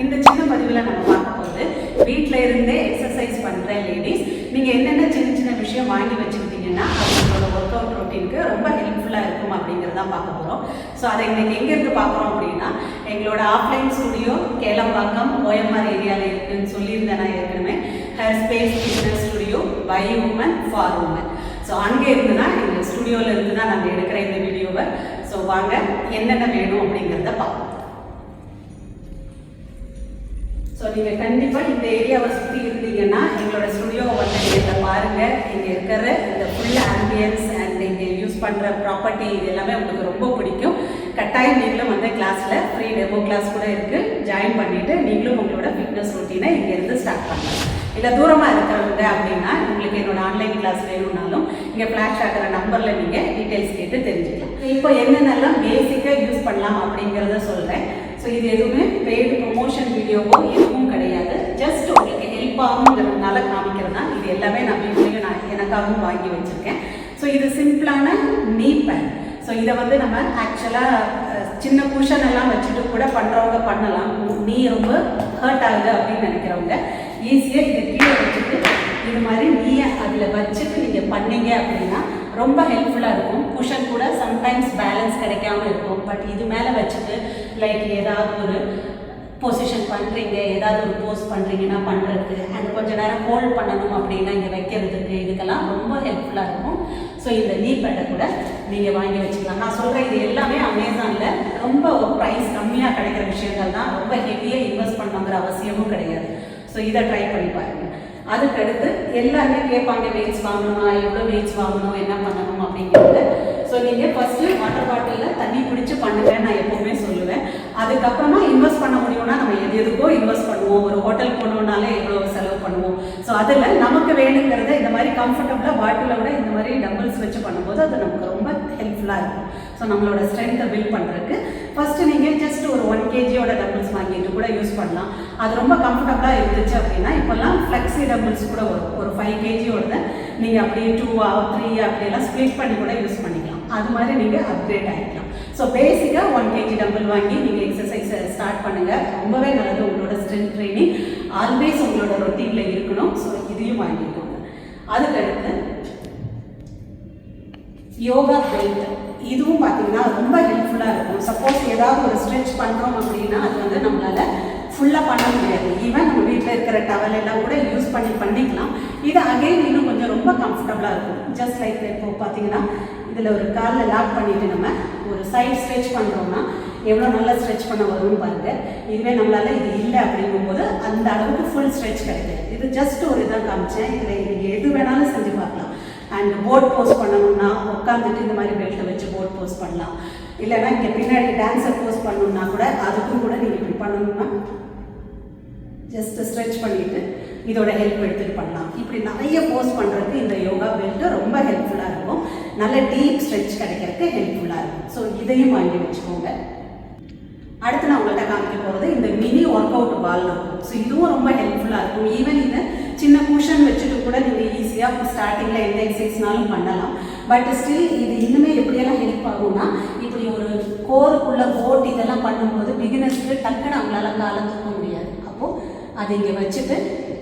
இந்த சின்ன பதிவில் நம்ம பார்க்க போகிறது வீட்டில் இருந்தே எக்ஸசைஸ் பண்ணுற லேடிஸ் நீங்கள் என்னென்ன சின்ன சின்ன விஷயம் வாங்கி வச்சுக்கிட்டீங்கன்னா உங்களோட ஒர்க் அவுட் ரொட்டீனுக்கு ரொம்ப ஹெல்ப்ஃபுல்லாக இருக்கும் அப்படிங்கிறதான் பார்க்க போகிறோம். ஸோ அதை இன்றைக்கி எங்கேருந்து பார்க்குறோம் அப்படின்னா எங்களோட ஆஃப்லைன் ஸ்டுடியோ கேளம்பாக்கம் ஓஎம்ஆர் ஏரியாவில் இருக்குதுன்னு சொல்லியிருந்தேன் நான் ஏற்கனவே. Her space fitness studio by woman for woman. So அங்கே இருந்து தான் எங்கள் ஸ்டுடியோவில் இருந்து தான் நாங்கள் எடுக்கிற இந்த வீடியோவை. ஸோ வாங்க என்னென்ன வேணும் அப்படிங்கிறத பார்ப்போம். ஸோ நீங்கள் கண்டிப்பாக இந்த ஏரியாவை சுற்றி இருந்தீங்கன்னா எங்களோட ஸ்டுடியோவை வந்து நீங்கள் பாருங்கள். இங்கே இருக்கிற இந்த ஃபுல் ஆம்பியன்ஸ் அண்ட் இங்கே யூஸ் பண்ணுற ப்ராப்பர்ட்டி இது எல்லாமே உங்களுக்கு ரொம்ப பிடிக்கும். கட்டாயம் நீங்களும் வந்து கிளாஸில் ஃப்ரீ டெமோ கிளாஸ் கூட இருக்குது. ஜாயின் பண்ணிவிட்டு நீங்களும் உங்களோட ஃபிட்னஸ் ரொட்டீனை இங்கேருந்து ஸ்டார்ட் பண்ணலாம். இல்லை தூரமாக இருக்கிறவங்க அப்படின்னா உங்களுக்கு என்னோட ஆன்லைன் கிளாஸ் வேணும்னாலும் இங்கே ஃப்ளாஷ் ஆகிற நம்பரில் நீங்கள் டீட்டெயில்ஸ் கேட்டு தெரிஞ்சுக்கலாம். இப்போ என்னென்னலாம் பேசிக்காக யூஸ் பண்ணலாம் அப்படிங்கிறத சொல்கிறேன். ஸோ இது எதுவுமே பெய்டு ப்ரொமோஷன் வீடியோவோ எதுவும் கிடையாது. ஜஸ்ட் உங்களுக்கு ஹெல்ப் ஆகுங்கிறதுனால காமிக்கிறது தான். இது எல்லாமே நான் வீட்லேயும் நான் எனக்காகவும் வாங்கி வச்சுருக்கேன். ஸோ இது சிம்பிளான நீ பேட். ஸோ இதை வந்து நம்ம ஆக்சுவலாக சின்ன குஷன் எல்லாம் வச்சுட்டு கூட பண்ணுறவங்க பண்ணலாம். நீ ரொம்ப ஹர்ட் ஆகுது அப்படின்னு நினைக்கிறவங்க ஈஸியாக இதை கீழே வச்சுட்டு இது மாதிரி நீயை அதில் வச்சுட்டு நீங்கள் பண்ணீங்க அப்படின்னா ரொம்ப ஹெல்ப்ஃபுல்லாக இருக்கும். குஷன் கூட சம்டைம்ஸ் பேலன்ஸ் கிடைக்காம இருக்கும். பட் இது மேலே வச்சுட்டு லைக் ஏதாவது ஒரு பொசிஷன் பண்ணுறீங்க, ஏதாவது ஒரு போஸ் பண்ணுறீங்கன்னா பண்ணுறதுக்கு அண்ட் கொஞ்சம் நேரம் ஹோல்ட் பண்ணணும் அப்படின்னா இங்கே வைக்கிறதுக்கு இதுக்கெல்லாம் ரொம்ப ஹெல்ப்ஃபுல்லாக இருக்கும். ஸோ இந்த நீ பேட்டை கூட நீங்கள் வாங்கி வச்சுக்கலாம். நான் சொல்கிறேன் இது எல்லாமே அமேசானில் ரொம்ப ப்ரைஸ் கம்மியாக கிடைக்கிற விஷயங்கள் தான். ரொம்ப ஹெவியாக இன்வெஸ்ட் பண்ணணுங்கிற அவசியமும் கிடையாது. ஸோ இதை ட்ரை பண்ணி பாருங்கள். அதுக்கடுத்து எல்லாருமே கேட்பாங்க வெயிட்ஸ் வாங்கணுமா, எவ்வளோ வெயிட்ஸ் வாங்கணும், என்ன பண்ணணும் அப்படிங்கிறது. ஸோ நீங்கள் ஃபஸ்ட்டு வாட்டர் பாட்டிலில் தண்ணி பிடிச்சி பண்ணுங்கன்னு நான் எப்போவுமே சொல்லுவேன். அதுக்கப்புறமா இன்வெஸ்ட் பண்ண முடியும்னா நம்ம எதுக்கோ இன்வெஸ்ட் பண்ணுவோம். ஒரு ஹோட்டல் போனோம்னாலே எவ்வளோ செலவு பண்ணுவோம். ஸோ அதில் நமக்கு வேணுங்கிறத இந்த மாதிரி கம்ஃபர்டபுளாக பாட்டிலை விட இந்த மாதிரி டம்பிள்ஸ் வச்சு பண்ணும்போது அது நமக்கு ரொம்ப ஹெல்ப்ஃபுல்லாக இருக்கும். ஸோ நம்மளோட ஸ்ட்ரென்த்தை பில்ட் பண்ணுறதுக்கு ஃபஸ்ட்டு நீங்கள் ஜஸ்ட் ஒரு 1 kg டம்பிள்ஸ் வாங்கிட்டு கூட யூஸ் பண்ணலாம். அது ரொம்ப கம்ஃபர்டபுளாக இருந்துச்சு அப்படின்னா இப்போல்லாம் ஃப்ளெக்ஸி டம்பிள்ஸ் கூட வரும். ஒரு 5 kg நீங்கள் அப்படியே 2 or 3 அப்படியெல்லாம் ஸ்ப்ளிட் பண்ணி கூட யூஸ் பண்ணிக்கலாம். அது மாதிரி நீங்கள் அப்கிரேட் ஆகிக்கலாம். ஸோ பேசிக்காக 1 kg டம்பிள் வாங்கி நீங்கள் எக்ஸசைஸை ஸ்டார்ட் பண்ணுங்கள். ரொம்பவே நல்லது. உங்களோட ஸ்ட்ரென்த் ட்ரைனிங் ஆல்வேஸ் உங்களோட ரொட்டீனில் இருக்கணும். ஸோ இதையும் வாங்கிக்கோங்க. அதுக்கடுத்து யோகா பெல்ட். இதுவும் பார்த்தீங்கன்னா ரொம்ப ஹெல்ப்ஃபுல்லாக இருக்கும். சப்போஸ் ஏதாவது ஒரு ஸ்ட்ரெச் பண்ணுறோம் அப்படின்னா அது வந்து நம்மளால் ஃபுல்லாக பண்ண முடியாது. ஈவன் நம்ம வீட்டில் இருக்கிற டவல் எல்லாம் கூட யூஸ் பண்ணிக்கலாம். இது அகைன் இன்னும் கொஞ்சம் ரொம்ப கம்ஃபர்டபுளாக இருக்கும். ஜஸ்ட் லைக் இப்போ பார்த்தீங்கன்னா இதில் ஒரு காலில் லாக் பண்ணிவிட்டு நம்ம ஒரு சைட் ஸ்ட்ரெச் பண்ணுறோம்னா எவ்வளோ நல்லா ஸ்ட்ரெச் பண்ண வரும்னு பாருங்கள். இதுவே நம்மளால் இது இல்லை அப்படிங்கும்போது அந்த அளவுக்கு ஃபுல் ஸ்ட்ரெச் கிடைக்காது. இது ஜஸ்ட் ஒரு இதாக காமிச்சேன். இதில் நீங்கள் எது வேணாலும் செஞ்சு பார்க்கலாம். அண்ட் போட் போஸ் பண்ணணும்னா உட்காந்துட்டு இந்த மாதிரி பெல்ட்டை வச்சு போட் போஸ் பண்ணலாம். இல்லைன்னா இங்கே பின்னாடி டான்ஸர் போஸ் பண்ணணும்னா கூட அதுக்கும் கூட நீங்கள் இப்படி பண்ணணும்னா ஜஸ்ட் ஸ்ட்ரெச் பண்ணிவிட்டு இதோட ஹெல்ப் எடுத்துகிட்டு பண்ணலாம். இப்படி நிறைய போஸ் பண்ணுறதுக்கு இந்த யோகா பெல்ட்டு ரொம்ப ஹெல்ப்ஃபுல்லாக இருக்கும். நல்ல டீப் ஸ்ட்ரெச் கிடைக்கிறதுக்கு ஹெல்ப்ஃபுல்லாக இருக்கும். ஸோ இதையும் வாங்கி வச்சுக்கோங்க. அடுத்து நான் உங்கள்கிட்ட காமிக்க போகிறது இந்த மினி ஒர்க் அவுட் பால் இருக்கும். ஸோ இதுவும் ரொம்ப ஹெல்ப்ஃபுல்லாக இருக்கும். ஈவன் இதை சின்ன குஷன் வச்சுட்டு கூட நீங்கள் ஈஸியாக ஸ்டார்டிங்கில் எந்த எக்ஸசைஸ்னாலும் பண்ணலாம். பட் ஸ்டில் இது இன்னுமே எப்படியெல்லாம் ஹெல்ப் ஆகும்னா இப்படி ஒரு கோருக்குள்ளே போட் இதெல்லாம் பண்ணும்போது பிகினர்ஸ்க்கு டக்குன்னு அவங்களால காலை தூக்க முடியாது. அப்போது அதை இங்கே வச்சுட்டு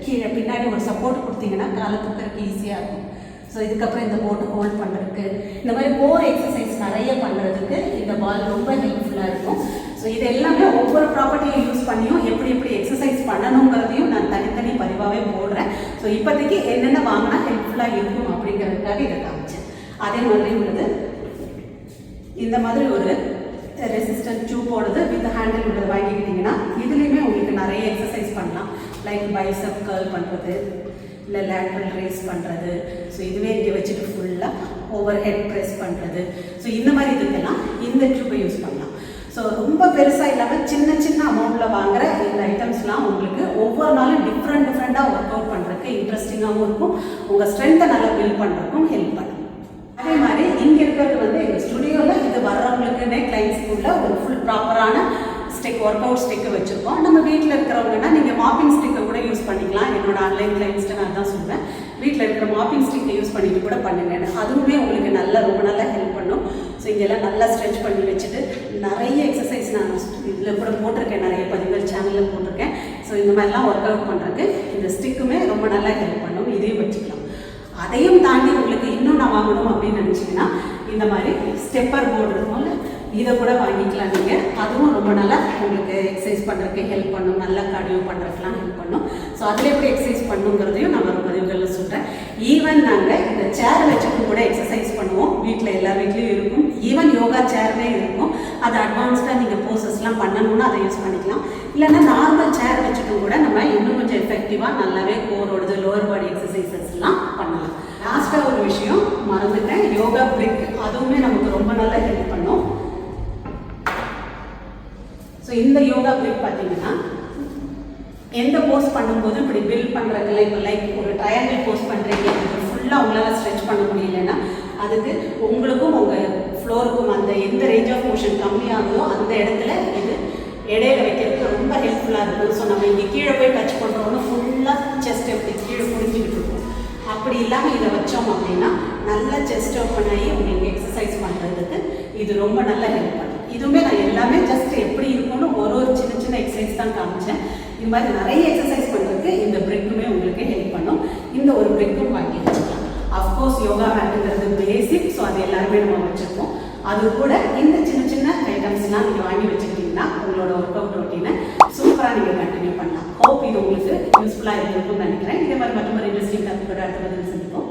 கீழே பின்னாடி ஒரு சப்போர்ட் கொடுத்தீங்கன்னா காலை தூக்கிறதுக்கு ஈஸியாக இருக்கும். ஸோ இதுக்கப்புறம் இந்த போட்டு ஹோல்ட் பண்ணுறதுக்கு இந்த மாதிரி கோர் எக்ஸசைஸ் நிறைய பண்ணுறதுக்கு இந்த பால் ரொம்ப ஹெல்ப்ஃபுல்லாக இருக்கும். ஸோ இது எல்லாமே ஒவ்வொரு ப்ராப்பர்ட்டியை யூஸ் பண்ணியும் எப்படி எக்ஸசைஸ் பண்ணணுங்கிறதையும் நான் தனித்தனி பதிவாகவே போடுறேன். ஸோ இப்போதைக்கு என்னென்ன வாங்கினா ஹெல்ப்ஃபுல்லாக இருக்கும் அப்படிங்கிறதுக்காக இதை காமிச்சேன். அதே மாதிரி உள்ளது இந்த மாதிரி ஒரு ரெசிஸ்டன்ட் டியூபோடது வித் ஹேண்டில் உள்ளது வாங்கிக்கிட்டிங்கன்னா இதுலேயுமே உங்களுக்கு நிறைய எக்ஸசைஸ் பண்ணலாம். லைக் பைசப் கர்ல் பண்ணுறது, இல்லை லேட்ரல் ரேஸ் பண்ணுறது. ஸோ இதுவே இங்கே வச்சுட்டு ஃபுல்லாக ஓவர் ஹெட் ப்ரெஸ் பண்ணுறது. ஸோ இந்த மாதிரி இதுக்கெல்லாம் இந்த டியூப்பை யூஸ் பண்ணலாம். ஸோ ரொம்ப பெருசாக இல்லாமல் சின்ன அமௌண்ட்டில் வாங்குகிற இந்த ஐட்டம்ஸ்லாம் உங்களுக்கு ஒவ்வொரு நாளும் டிஃப்ரெண்ட்டாக ஒர்க் அவுட் பண்ணுறதுக்கு இன்ட்ரெஸ்டிங்காகவும் இருக்கும். உங்கள் ஸ்ட்ரென்த்தை நல்லா பில்ட் பண்ணுறதுக்கும் ஹெல்ப் பண்ணும். அதே மாதிரி இங்கே இருக்கிறது வந்து எங்கள் ஸ்டுடியோவில் இது வர்றவங்களுக்குன்னே கிளைண்ட்ஸ்க்குள்ள ஒரு ஃபுல் ப்ராப்பரான ஸ்டிக் ஒர்க் அவுட் ஸ்டிக்கு வச்சுருக்கோம். நம்ம வீட்டில் இருக்கிறவங்கன்னா நீங்கள் மாப்பிங் ஸ்டிக்கை கூட யூஸ் பண்ணிக்கலாம். என்னோட ஆன்லைன் கிளைண்ட்ஸ்ட்டு நான் தான் சொல்வேன், வீட்டில் இருக்கிற மாப்பிங் ஸ்டிக்கை யூஸ் பண்ணிட்டு கூட பண்ணுங்க. அதுவுமே உங்களுக்கு ரொம்ப நல்லா ஹெல்ப் பண்ணும். ஸோ இங்கெல்லாம் நல்லா ஸ்ட்ரெச் பண்ணி வச்சுட்டு நிறைய எக்ஸசைஸ் நான் இதில் கூட போட்டிருக்கேன், நிறைய பதிவுகள் சேனலில் போட்டிருக்கேன். இந்த மாதிரிலாம் ஒர்க் அவுட் பண்ணுறதுக்கு இந்த ஸ்டிக்குமே ரொம்ப நல்லா ஹெல்ப் பண்ணும். இதையும் வச்சுக்கலாம். அதையும் தாண்டி உங்களுக்கு இன்னும் நான் வாங்கணும் அப்படின்னு நினச்சிங்கன்னா இந்த மாதிரி ஸ்டெப்பர் போர்டு இருக்கும்ல, இதை கூட வாங்கிக்கலாம் நீங்கள். அதுவும் ரொம்ப நல்லா உங்களுக்கு எக்ஸசைஸ் பண்ணுறதுக்கு ஹெல்ப் பண்ணும், நல்லா கார்டியோ பண்ணுறதுக்குலாம் ஹெல்ப் பண்ணும். ஸோ அதில் எப்படி எக்ஸசைஸ் பண்ணுங்கிறதையும் நான் ஒரு பதிவுகளில் சொல்கிறேன். ஈவன் நாங்கள் இந்த சேர் வச்சுட்டு கூட எக்ஸசைஸ் பண்ணுவோம். வீட்டில் எல்லா வீட்லேயும் இருக்கும். ஈவன் யோகா சேர்னே இருக்கும். அது அட்வான்ஸ்டாக நீங்கள் போசஸ்லாம் பண்ணணும்னா அதை யூஸ் பண்ணிக்கலாம். இல்லைன்னா நார்மல் சேர் வச்சுட்டும் கூட நம்ம இன்னும் கொஞ்சம் எஃபெக்டிவாக நல்லாவே கோரோடது லோவர் பாடி எக்ஸசைசஸ்லாம் பண்ணலாம். லாஸ்ட்டாக ஒரு விஷயம் மறந்துட்டேன், யோகா பிரிக். அதுவுமே நமக்கு ரொம்ப நல்லா ஹெல்ப் பண்ணும். ஸோ இந்த யோகா பிரிக் பார்த்தீங்கன்னா எந்த போஸ் பண்ணும்போது இப்படி பில்ட் பண்ணுறதுல இப்போ லைக் ஒரு ட்ரையாங்கிள் போஸ் பண்ணுறீங்க, ஃபுல்லாக உங்களால் ஸ்ட்ரெச் பண்ண முடியலன்னா அதுக்கு உங்களுக்கும் உங்கள் ஃப்ளோருக்கும் அந்த எந்த ரேஞ்ச் ஆஃப் மோஷன் கம்மியாகுதோ அந்த இடத்துல இது இடையில வைக்கிறதுக்கு ரொம்ப ஹெல்ப்ஃபுல்லாக இருக்கும். ஸோ நம்ம இங்கே கீழே போய் டச் பண்ணுறோன்னு ஃபுல்லாக செஸ்ட் எப்படி கீழே புரிஞ்சுக்கிட்டு இருக்கும். அப்படி இல்லாமல் இதை வச்சோம் அப்படின்னா நல்லா செஸ்ட் ஓப்பன் ஆகி உங்களுக்கு எக்ஸசைஸ் பண்ணுறதுக்கு இது ரொம்ப நல்லா ஹெல்ப் பண்ணும். இதுவுமே நான் எல்லாமே ஜஸ்ட் எப்படி இருக்கும்னு ஒரு சின்ன சின்ன எக்ஸசைஸ் தான் காமிச்சேன். இது மாதிரி நிறைய எக்ஸசைஸ் பண்ணுறதுக்கு இந்த பிரிக்குமே உங்களுக்கு ஹெல்ப் பண்ணும். இந்த ஒரு பிரிக்கும் வாங்கி வச்சுக்கலாம். அஃப்கோர்ஸ் யோகா மேட்டுங்கிறது பேசிக், ஸோ அது எல்லாருமே நம்ம வச்சுருக்கோம். அது கூட இந்த சின்ன சின்ன ஐட்டம்ஸ்லாம் நீங்கள் வாங்கி வச்சுக்கிட்டிங்கன்னா உங்களோட ஒர்க் அவுட் ரொட்டீனை சூப்பராக நீங்கள் கண்டினியூ பண்ணலாம். ஹோப் இது உங்களுக்கு யூஸ்ஃபுல்லாக இருக்குன்னு நினைக்கிறேன். இதே மாதிரி மற்றொரு இன்ட்ரெஸ்டிங் கருத்துக்களை அடுத்த பதில் சந்திப்போம்.